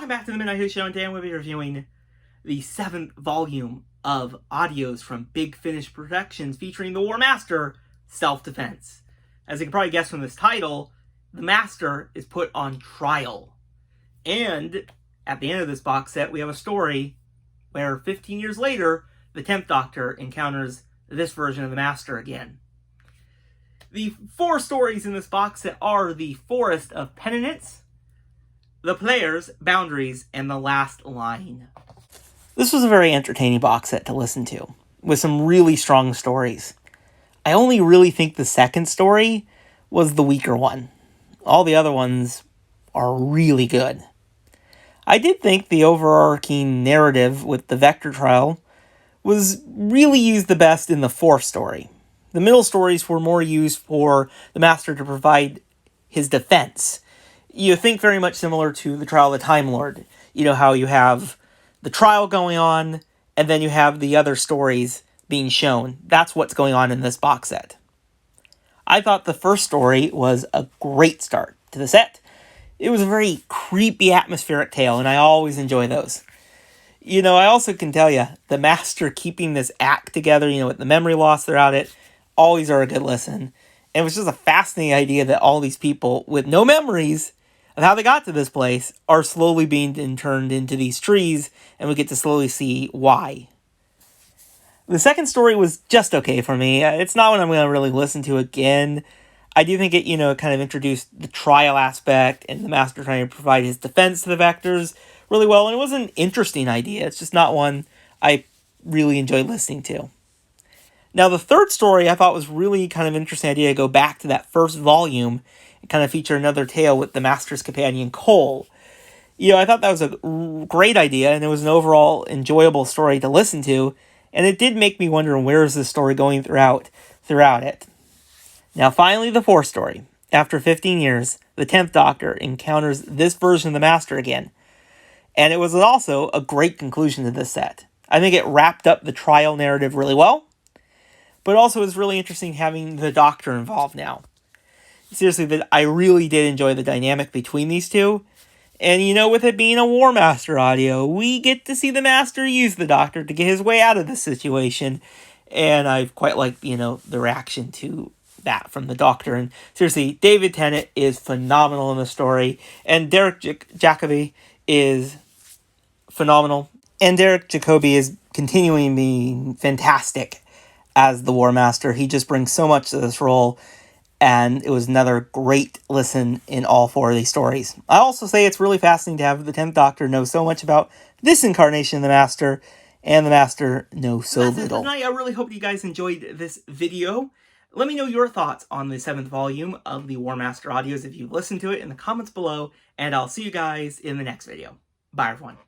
back to the Midnight Who Show, and today I'm going to be reviewing the 7th volume of audios from Big Finish Productions featuring the War Master, Self-Defense. As you can probably guess from this title, the Master is put on trial. And at the end of this box set, we have a story where 15 years later, the 10th Doctor encounters this version of the Master again. The 4 stories in this box set are The Forest of Penitence, The Players, Boundaries, and The Last Line. This was a very entertaining box set to listen to, with some really strong stories. I only really think the second story was the weaker one. All the other ones are really good. I did think the overarching narrative with the Vector trial was really used the best in the 4th story. The middle stories were more used for the Master to provide his defense. You think very much similar to the trial of the Time Lord. You know how you have the trial going on, and then you have the other stories being shown. That's what's going on in this box set. I thought the first story was a great start to the set. It was a very creepy, atmospheric tale, and I always enjoy those. You know, I also can tell you, the Master keeping this act together, with the memory loss throughout it, always are a good listen. And it was just a fascinating idea that all these people with no memories of how they got to this place are slowly being turned into these trees, and we get to slowly see why. The second story was just okay for me. It's not one I'm going to really listen to again. I do think it, kind of introduced the trial aspect and the Master trying to provide his defense to the Vectors really well, and it was an interesting idea. It's just not one I really enjoyed listening to. Now, the third story I thought was really kind of interesting idea to go back to that first volume and kind of feature another tale with the Master's companion, Cole. I thought that was a great idea, and it was an overall enjoyable story to listen to, and it did make me wonder where is this story going throughout it. Now, finally, the 4th story. After 15 years, the 10th Doctor encounters this version of the Master again, and it was also a great conclusion to this set. I think it wrapped up the trial narrative really well, but also it's really interesting having the Doctor involved now. Seriously, I really did enjoy the dynamic between these two. And with it being a War Master audio, we get to see the Master use the Doctor to get his way out of this situation. And I quite like, the reaction to that from the Doctor. And seriously, David Tennant is phenomenal in the story. And Derek Jacobi is phenomenal. And Derek Jacobi is continuing being fantastic as the War Master. He just brings so much to this role. And it was another great listen in all 4 of these stories. I also say it's really fascinating to have the 10th Doctor know so much about this incarnation of the Master, and the Master know so little. That's it for tonight. I really hope you guys enjoyed this video. Let me know your thoughts on the 7th volume of the War Master audios if you've listened to it in the comments below, and I'll see you guys in the next video. Bye, everyone.